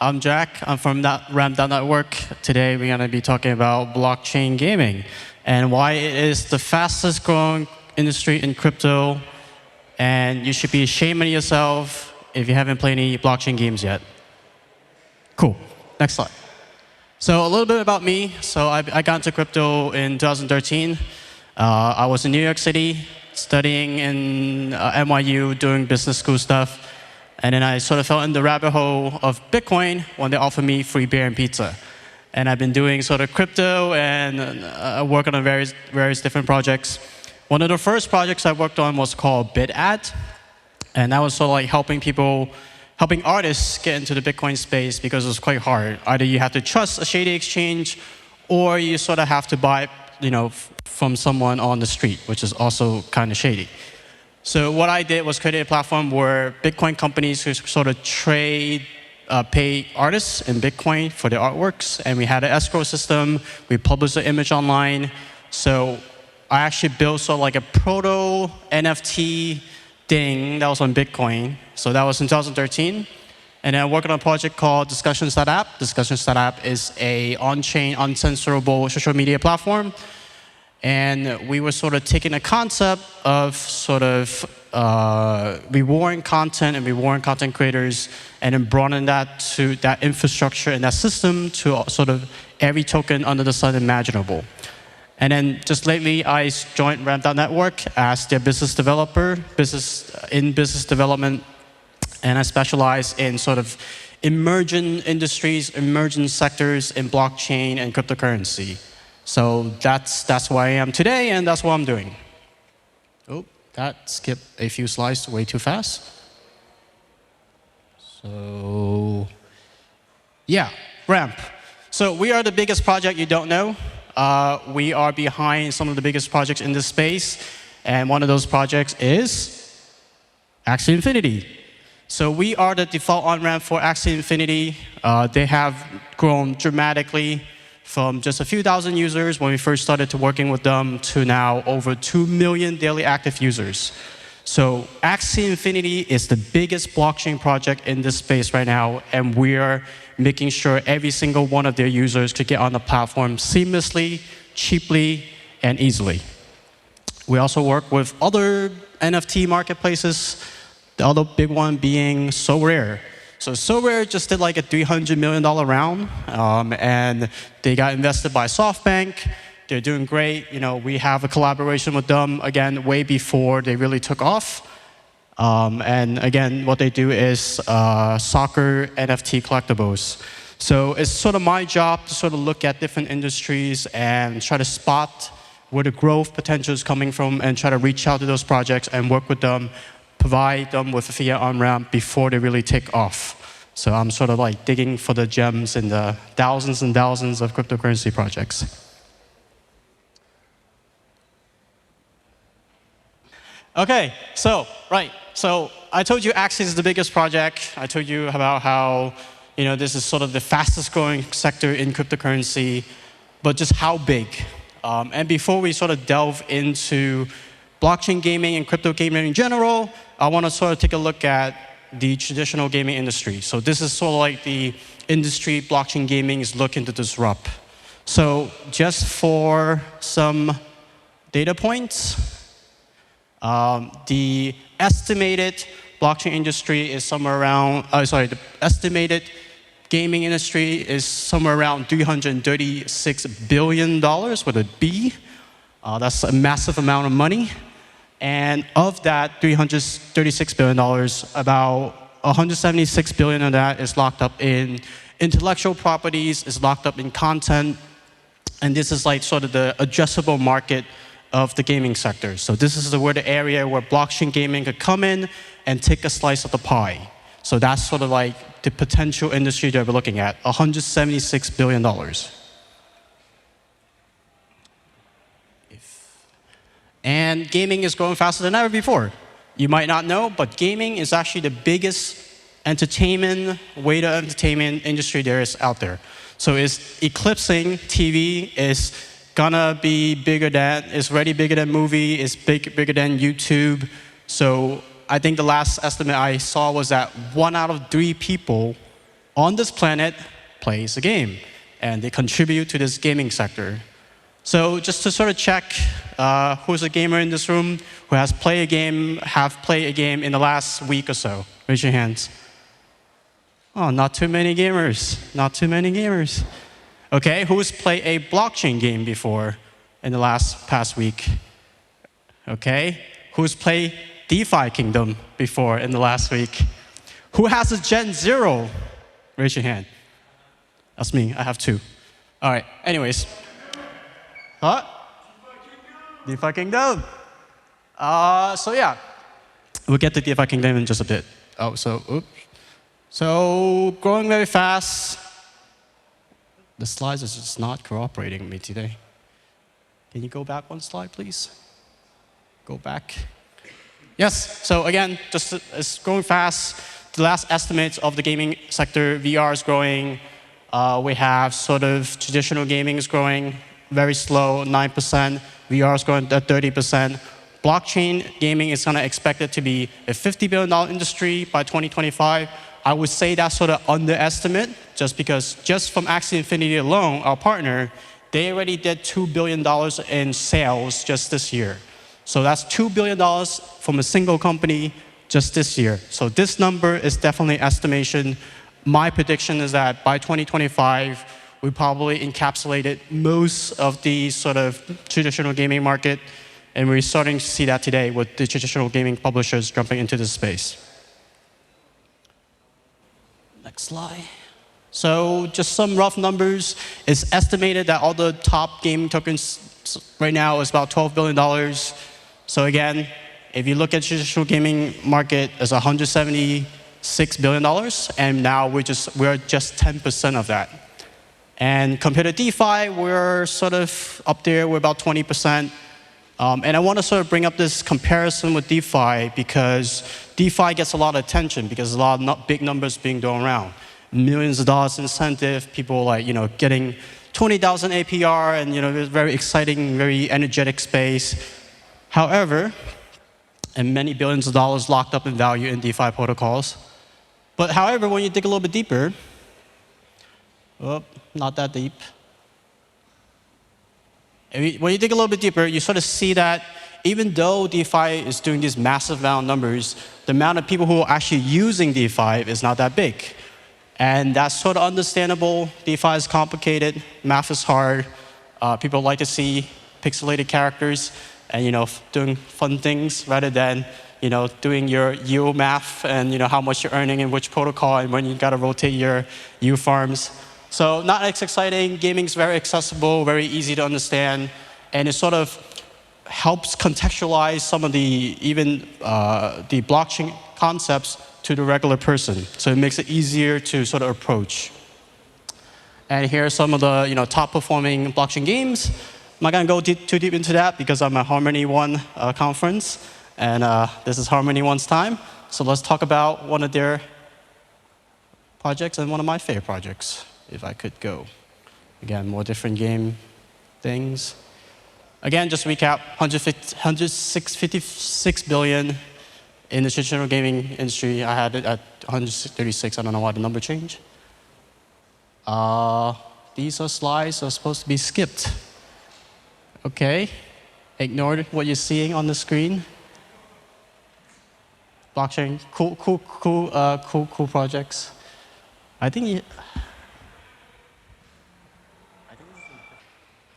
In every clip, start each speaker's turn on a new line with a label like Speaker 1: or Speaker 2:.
Speaker 1: I'm Jacques. I'm from Ramp.network. Today we're going to be talking about blockchain gaming and why it is the fastest growing industry in crypto. And you should be ashamed of yourself if you haven't played any blockchain games yet. Cool. Next slide. So a little bit about me. So I got into crypto in 2013. I was in New York City studying in NYU, doing business school stuff. And then I sort of fell in the rabbit hole of Bitcoin when they offered me free beer and pizza. And I've been doing sort of crypto and working on various different projects. One of the first projects I worked on was called BitAd. And that was sort of like helping artists get into the Bitcoin space because it was quite hard. Either you have to trust a shady exchange or you sort of have to buy from someone on the street, which is also kind of shady. So what I did was create a platform where Bitcoin companies could sort of pay artists in Bitcoin for their artworks. And we had an escrow system. We published the image online. So I actually built sort of like a proto NFT thing that was on Bitcoin. So that was in 2013. And then I worked on a project called Discussions.app. Discussions.app is a on-chain, uncensorable social media platform. And we were sort of taking a concept of sort of rewarding content and rewarding content creators and then broadening that to that infrastructure and that system to sort of every token under the sun imaginable. And then just lately, I joined Ramp.network as their business developer, business development. And I specialize in sort of emerging industries, emerging sectors in blockchain and cryptocurrency. So that's where I am today, and that's what I'm doing. Oh, that skipped a few slides way too fast. So, yeah, Ramp. So we are the biggest project you don't know. We are behind some of the biggest projects in this space, and one of those projects is Axie Infinity. So we are the default on-ramp for Axie Infinity. They have grown dramatically from just a few thousand users when we first started to working with them to now over 2 million daily active users. So Axie Infinity is the biggest blockchain project in this space right now, and we're making sure every single one of their users could get on the platform seamlessly, cheaply, and easily. We also work with other NFT marketplaces, the other big one being SoRare. So SoRare just did like a $300 million round, and they got invested by SoftBank. They're doing great. We have a collaboration with them, again, way before they really took off. And again, what they do is soccer NFT collectibles. So it's sort of my job to sort of look at different industries and try to spot where the growth potential is coming from and try to reach out to those projects and work with them, provide them with a fiat on-ramp before they really take off. So I'm sort of like digging for the gems in the thousands and thousands of cryptocurrency projects. Okay, so I told you Axie is the biggest project. I told you about how this is sort of the fastest growing sector in cryptocurrency, but just how big. And before we sort of delve into blockchain gaming and crypto gaming in general, I want to sort of take a look at the traditional gaming industry. So this is sort of like the industry blockchain gaming is looking to disrupt. So just for some data points, the estimated blockchain industry is somewhere around, the estimated gaming industry is somewhere around $336 billion with a B. That's a massive amount of money. And of that $336 billion, about $176 billion of that is locked up in intellectual properties, is locked up in content. And this is like sort of the addressable market of the gaming sector. So this is the area where blockchain gaming could come in and take a slice of the pie. So that's sort of like the potential industry that we're looking at, $176 billion. And gaming is growing faster than ever before. You might not know, but gaming is actually the biggest entertainment industry there is out there. So it's eclipsing TV, is gonna be bigger than, it's already bigger than movie, it's bigger than YouTube. So I think the last estimate I saw was that 1 out of 3 people on this planet plays a game, and they contribute to this gaming sector. So just to sort of check who's a gamer in this room, who have played a game in the last week or so. Raise your hands. Oh, not too many gamers. Not too many gamers. Okay, who's played a blockchain game before in the past week? Okay, who's played DeFi Kingdom before in the last week? Who has a Gen 0? Raise your hand. That's me, I have 2. All right, anyways. What? DeFi Kingdom. So yeah, we'll get to DeFi Kingdom in just a bit. So growing very fast. The slides is just not cooperating with me today. Can you go back one slide, please? Go back. Yes, so again, it's growing fast. The last estimates of the gaming sector, VR is growing. We have sort of traditional gaming is growing very slow, 9%. VR is growing at 30%. Blockchain gaming is going to expect it to be a $50 billion industry by 2025. I would say that's sort of underestimate, just because just from Axie Infinity alone, our partner, they already did $2 billion in sales just this year. So that's $2 billion from a single company just this year. So this number is definitely estimation. My prediction is that by 2025, we probably encapsulated most of the sort of traditional gaming market, and we're starting to see that today with the traditional gaming publishers jumping into this space. Next slide. So just some rough numbers. It's estimated that all the top gaming tokens right now is about $12 billion. So again, if you look at traditional gaming market, it's $176 billion, and now we're just 10% of that. And compared to DeFi, we're sort of up there, we're about 20%. And I want to sort of bring up this comparison with DeFi because DeFi gets a lot of attention because there's a lot of big numbers being thrown around. Millions of dollars incentive, people like, getting 20,000 APR, and, it's very exciting, very energetic space. However, and many billions of dollars locked up in value in DeFi protocols. But however, when you dig a little bit deeper, not that deep. When you dig a little bit deeper, you sort of see that even though DeFi is doing these massive amount of numbers, the amount of people who are actually using DeFi is not that big. And that's sort of understandable. DeFi is complicated, math is hard. People like to see pixelated characters and doing fun things rather than doing your yield math and how much you're earning in which protocol and when you got to rotate your yield farms. So not as exciting. Gaming is very accessible, very easy to understand, and it sort of helps contextualize some of the the blockchain concepts to the regular person. So it makes it easier to sort of approach. And here are some of the top performing blockchain games. I'm not going to go too deep into that because I'm at Harmony One conference, and this is Harmony One's time. So let's talk about one of their projects and one of my favorite projects. If I could go. Again, more different game things. Again, just recap, 156 billion in the traditional gaming industry. I had it at 136. I don't know why the number changed. These are slides that are supposed to be skipped. Okay, ignore what you're seeing on the screen. Blockchain, cool projects. I think.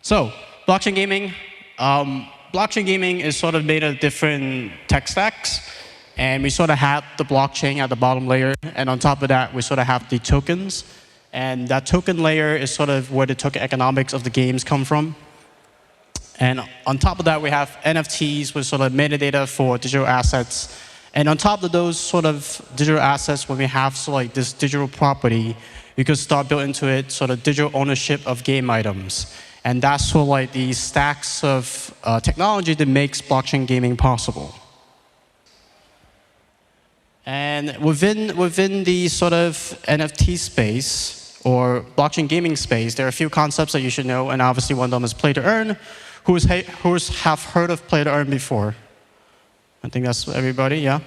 Speaker 1: So, blockchain gaming. Blockchain gaming is sort of made of different tech stacks. And we sort of have the blockchain at the bottom layer. And on top of that, we sort of have the tokens. And that token layer is sort of where the token economics of the games come from. And on top of that, we have NFTs with sort of metadata for digital assets. And on top of those sort of digital assets, when we have like this digital property, we could start building into it sort of digital ownership of game items. And that's sort of like the stacks of technology that makes blockchain gaming possible. And within the sort of NFT space or blockchain gaming space, there are a few concepts that you should know, and obviously one of them is play to earn. Who's have heard of play to earn before? I think that's everybody, yeah.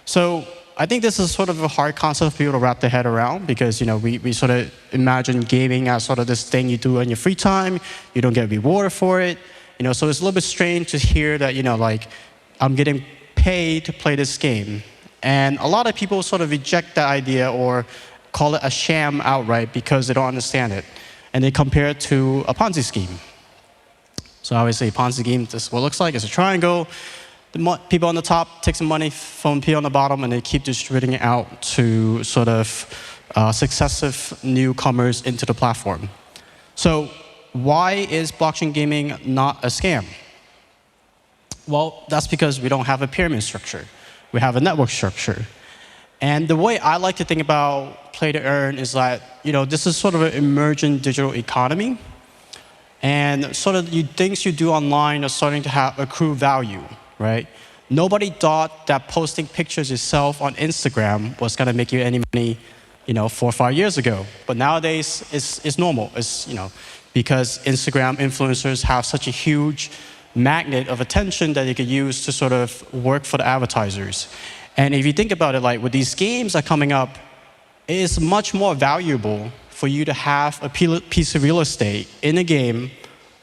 Speaker 1: So I think this is sort of a hard concept for people to wrap their head around because we sort of imagine gaming as sort of this thing you do in your free time. You don't get rewarded for it. So it's a little bit strange to hear that like I'm getting paid to play this game. And a lot of people sort of reject that idea or call it a sham outright because they don't understand it. And they compare it to a Ponzi scheme. So obviously a Ponzi scheme, this is what it looks like. It's a triangle. The people on the top take some money from people on the bottom and they keep distributing it out to sort of successive newcomers into the platform. So why is blockchain gaming not a scam? Well, that's because we don't have a pyramid structure. We have a network structure. And the way I like to think about play to earn is that, this is sort of an emergent digital economy. And sort of things you do online are starting to accrue value, right? Nobody thought that posting pictures yourself on Instagram was going to make you any money, 4 or 5 years ago. But nowadays, it's normal. It's, because Instagram influencers have such a huge magnet of attention that they could use to sort of work for the advertisers. And if you think about it, like with these games that are coming up, it is much more valuable for you to have a piece of real estate in a game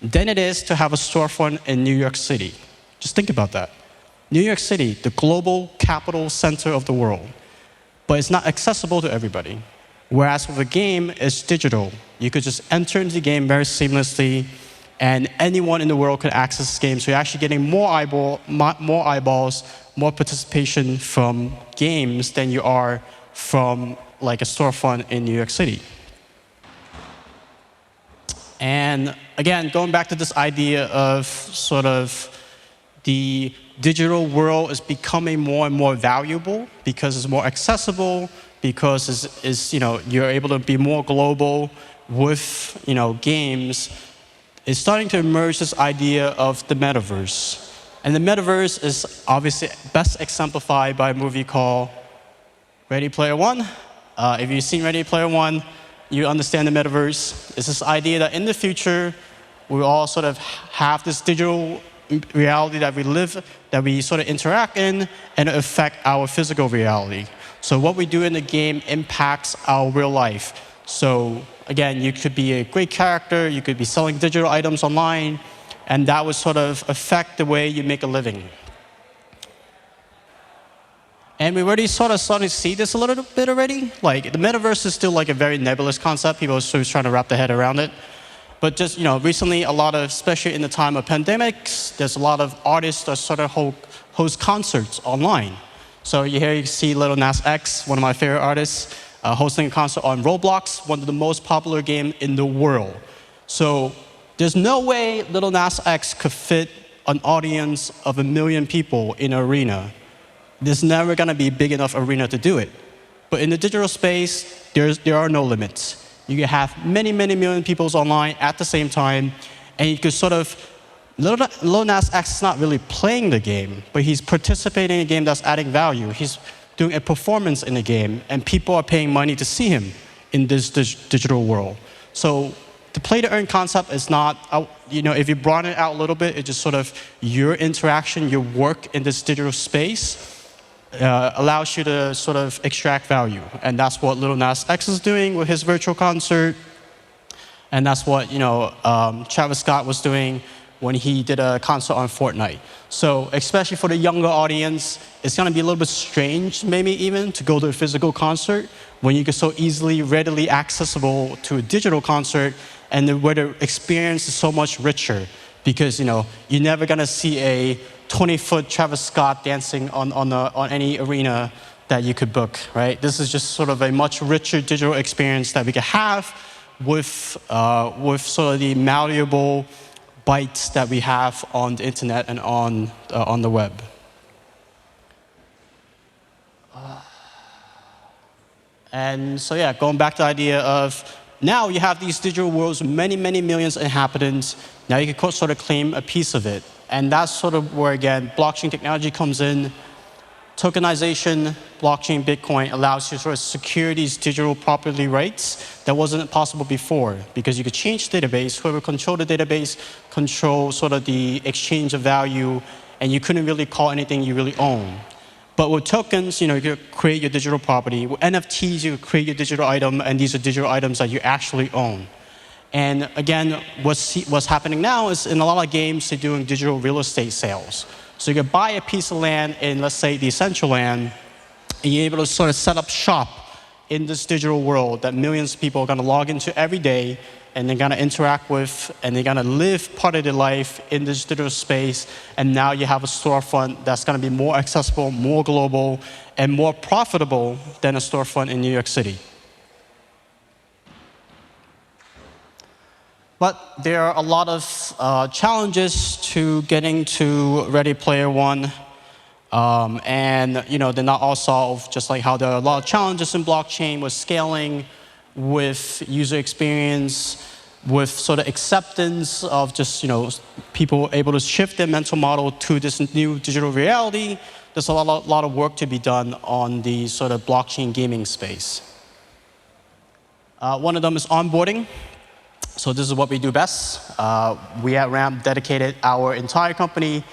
Speaker 1: than it is to have a storefront in New York City. Just think about that. New York City, the global capital center of the world, but it's not accessible to everybody. Whereas with a game, it's digital. You could just enter into the game very seamlessly, and anyone in the world could access this game. So you're actually getting more eyeballs, more participation from games than you are from like a storefront in New York City. And again, going back to this idea of sort of the digital world is becoming more and more valuable because it's more accessible, because you're able to be more global with games. It's starting to emerge this idea of the Metaverse. And the Metaverse is obviously best exemplified by a movie called Ready Player One. If you've seen Ready Player One, you understand the Metaverse. It's this idea that in the future, we all sort of have this digital reality that we live, that we sort of interact in, and affect our physical reality. So what we do in the game impacts our real life. So again, you could be a great character, you could be selling digital items online, and that would sort of affect the way you make a living. And we already sort of starting to see this a little bit already. Like the Metaverse is still like a very nebulous concept. People are still trying to wrap their head around it. But just, recently a lot of, especially in the time of pandemics, there's a lot of artists that sort of host concerts online. So here you see Lil Nas X, one of my favorite artists, hosting a concert on Roblox, one of the most popular games in the world. So there's no way Lil Nas X could fit an audience of 1 million people in an arena. There's never going to be a big enough arena to do it. But in the digital space, there are no limits. You can have many, many million people online at the same time, and you could sort of, Lil Nas X is not really playing the game, but he's participating in a game that's adding value. He's doing a performance in the game, and people are paying money to see him in this digital world. So the play-to-earn concept is not, if you broaden it out a little bit, it's just sort of your interaction, your work in this digital space allows you to sort of extract value. And that's what Lil Nas X is doing with his virtual concert. And that's what, Travis Scott was doing when he did a concert on Fortnite. So especially for the younger audience, it's going to be a little bit strange, maybe even, to go to a physical concert when you get so easily, readily accessible to a digital concert, and where the experience is so much richer. Because, you're never going to see a 20-foot Travis Scott dancing on any arena that you could book, right? This is just sort of a much richer digital experience that we can have with sort of the malleable bytes that we have on the internet and on the web. And so yeah, going back to the idea of now you have these digital worlds with many, many millions of inhabitants. Now you can sort of claim a piece of it. And that's sort of where, again, blockchain technology comes in. Tokenization, blockchain, Bitcoin allows you to sort of secure these digital property rights that wasn't possible before, because you could change the database, whoever controlled the database, control sort of the exchange of value, and you couldn't really call anything you really own. But with tokens, you could create your digital property. With NFTs, you could create your digital item, and these are digital items that you actually own. And again, what's happening now is in a lot of games, they're doing digital real estate sales. So you could buy a piece of land in, let's say, Decentraland, and you're able to sort of set up shop in this digital world that millions of people are going to log into every day, and they're going to interact with, and they're going to live part of their life in this digital space. And now you have a storefront that's going to be more accessible, more global, and more profitable than a storefront in New York City. But there are a lot of challenges to getting to Ready Player One. And they're not all solved, just like how there are a lot of challenges in blockchain with scaling, with user experience, with sort of acceptance of just people able to shift their mental model to this new digital reality. There's a lot of work to be done on the sort of blockchain gaming space. One of them is onboarding. So this is what we do best. We at Ramp dedicated our entire company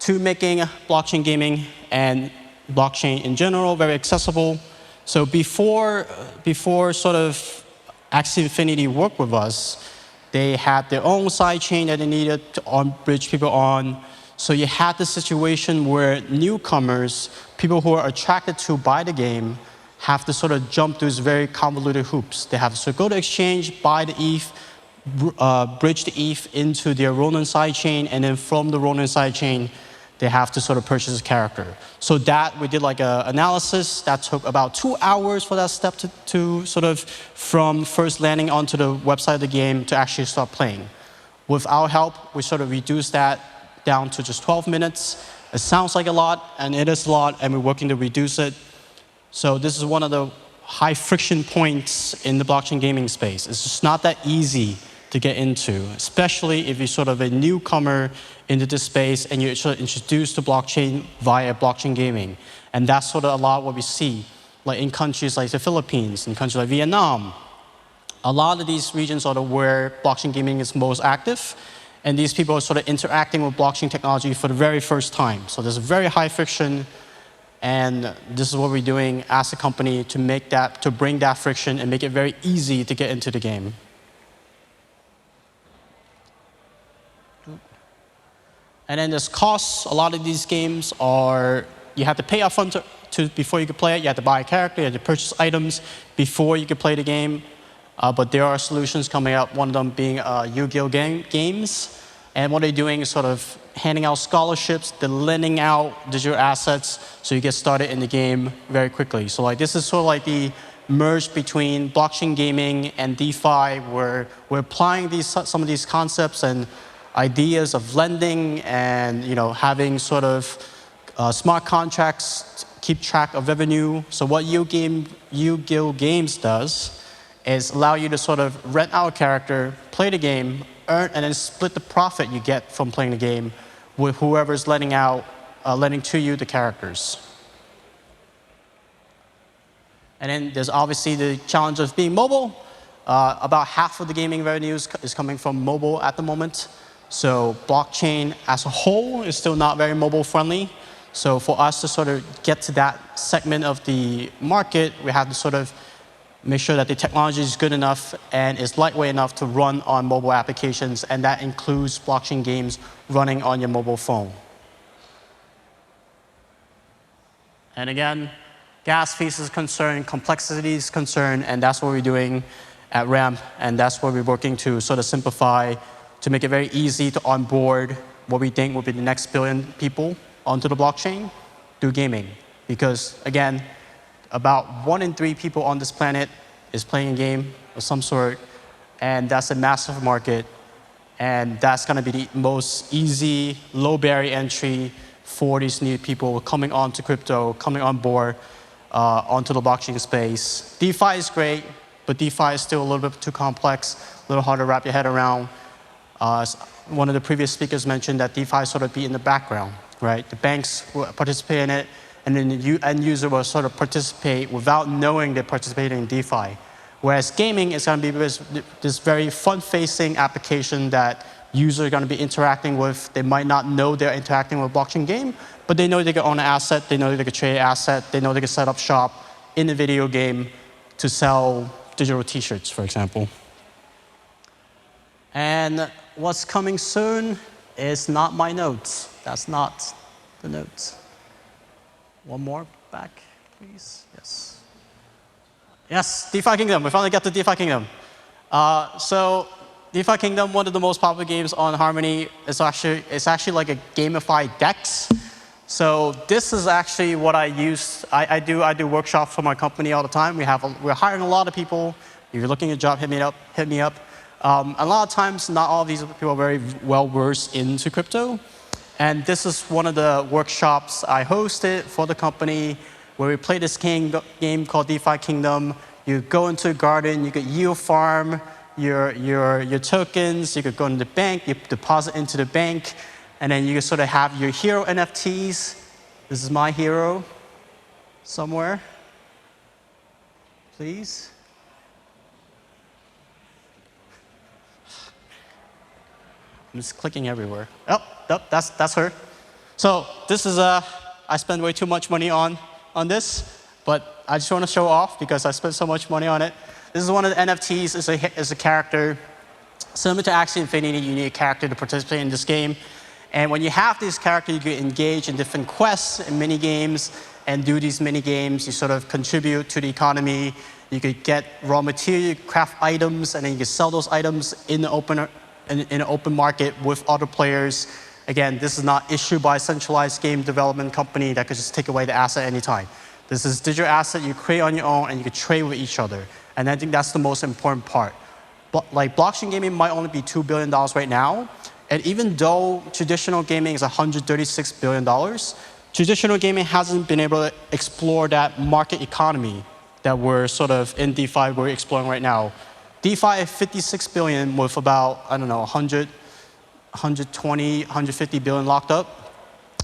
Speaker 1: to making blockchain gaming and blockchain in general very accessible. So before sort of Axie Infinity worked with us, they had their own sidechain that they needed to bridge people on. So you had the situation where newcomers, people who are attracted to buy the game, have to sort of jump through these very convoluted hoops. They have to go to exchange, buy the ETH, bridge the ETH into their Ronin sidechain, and then from the Ronin sidechain, they have to sort of purchase a character. So that, we did like an analysis that took about 2 hours for that step to sort of, from first landing onto the website of the game to actually start playing. With our help, we sort of reduced that down to just 12 minutes. It sounds like a lot, and it is a lot, and we're working to reduce it. So this is one of the high friction points in the blockchain gaming space. It's just not that easy to get into, especially if you're sort of a newcomer into this space and you're sort of introduced to blockchain via blockchain gaming. And that's sort of a lot what we see, like in countries like the Philippines, in countries like Vietnam. A lot of these regions are where blockchain gaming is most active, and these people are sort of interacting with blockchain technology for the very first time. So there's a very high friction, and this is what we're doing as a company to bring that friction and make it very easy to get into the game. And then there's costs. A lot of these games are, you have to pay upfront before you can play it. You have to buy a character, you have to purchase items before you can play the game. But there are solutions coming up, one of them being Yu-Gi-Oh! Games. And what they're doing is sort of handing out scholarships, they're lending out digital assets so you get started in the game very quickly. So like this is sort of like the merge between blockchain gaming and DeFi, where we're applying some of these concepts and ideas of lending and having sort of smart contracts keep track of revenue. So what Yu-Gi-Oh! Games does is allow you to sort of rent out a character, play the game, earn, and then split the profit you get from playing the game with whoever's lending to you the characters. And then there's obviously the challenge of being mobile. About half of the gaming revenues is coming from mobile at the moment. So blockchain as a whole is still not very mobile friendly. So for us to sort of get to that segment of the market, we have to sort of make sure that the technology is good enough and is lightweight enough to run on mobile applications, and that includes blockchain games running on your mobile phone. And again, gas fees is concerned, complexity is concerned, and that's what we're doing at Ramp, and that's what we're working to sort of simplify, to make it very easy to onboard what we think will be the next billion people onto the blockchain through gaming. Because again, about 1 in 3 people on this planet is playing a game of some sort, and that's a massive market, and that's going to be the most easy, low barrier entry for these new people coming onto crypto, coming on board onto the blockchain space. DeFi is great, but DeFi is still a little bit too complex, a little hard to wrap your head around. One of the previous speakers mentioned that DeFi sort of be in the background, right? The banks will participate in it, and then the end user will sort of participate without knowing they're participating in DeFi. Whereas gaming is going to be this very front-facing application that users are going to be interacting with. They might not know they're interacting with a blockchain game, but they know they can own an asset, they know they can trade an asset, they know they can set up shop in a video game to sell digital t-shirts, for example. And what's coming soon is not my notes. That's not the notes. One more back, please. Yes. Yes, DeFi Kingdom. We finally got to DeFi Kingdom. So DeFi Kingdom, one of the most popular games on Harmony, it's actually like a gamified DEX. So this is actually what I use. I do workshops for my company all the time. We're hiring a lot of people. If you're looking at a job, hit me up. A lot of times, not all of these people are very well versed into crypto. And this is one of the workshops I hosted for the company where we play this game called DeFi Kingdom. You go into a garden, you could yield farm your tokens, you could go into the bank, you deposit into the bank, and then you sort of have your hero NFTs. This is my hero somewhere. Please. I'm just clicking everywhere. Oh, that's her. So this is I spend way too much money on this, but I just want to show off because I spent so much money on it. This is one of the NFTs. It's a character. Similar to Axie Infinity, you need a character to participate in this game. And when you have this character, you can engage in different quests and mini games and do these mini games. You sort of contribute to the economy. You could get raw material, craft items, and then you can sell those items in an open market with other players. Again, this is not issued by a centralized game development company that could just take away the asset anytime. This is digital asset you create on your own, and you can trade with each other. And I think that's the most important part. But like blockchain gaming might only be $2 billion right now. And even though traditional gaming is $136 billion, traditional gaming hasn't been able to explore that market economy that we're sort of in DeFi, we're exploring right now. DeFi is $56 billion with about, I don't know, 100, 120, 150 billion locked up.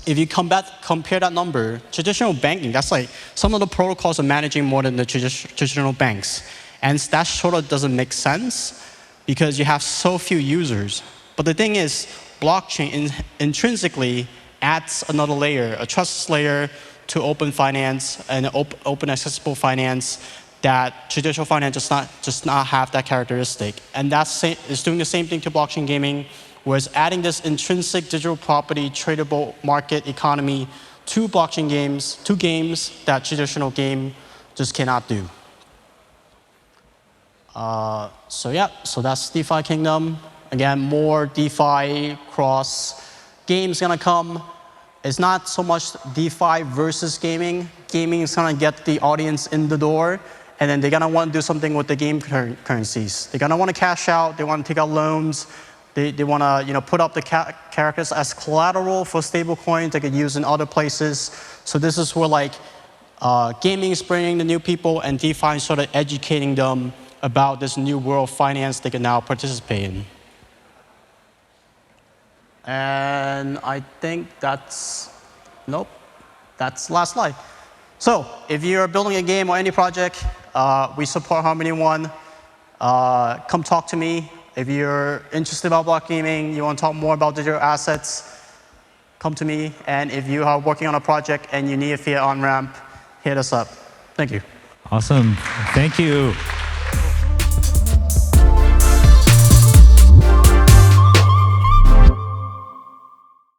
Speaker 1: If you compare that number, traditional banking, that's like some of the protocols are managing more than the traditional banks. And that sort of doesn't make sense because you have so few users. But the thing is, blockchain intrinsically adds another layer, a trust layer to open finance and open accessible finance that traditional finance does not have that characteristic. And it's doing the same thing to blockchain gaming, where it's adding this intrinsic digital property, tradable market economy to blockchain games, to games that traditional game just cannot do. So that's DeFi Kingdom. Again, more DeFi cross games gonna come. It's not so much DeFi versus gaming. Gaming is gonna get the audience in the door, and then they're gonna want to do something with the game currencies. They're gonna want to cash out. They want to take out loans. They want to put up the characters as collateral for stable coins they could use in other places. So this is where like gaming is bringing the new people, and DeFi is sort of educating them about this new world of finance they can now participate in. And I think that's last slide. So if you're building a game or any project, we support Harmony One. Come talk to me. If you're interested about block gaming, you want to talk more about digital assets, come to me. And if you are working on a project and you need a fiat on-ramp, hit us up. Thank you.
Speaker 2: Awesome. Thank you.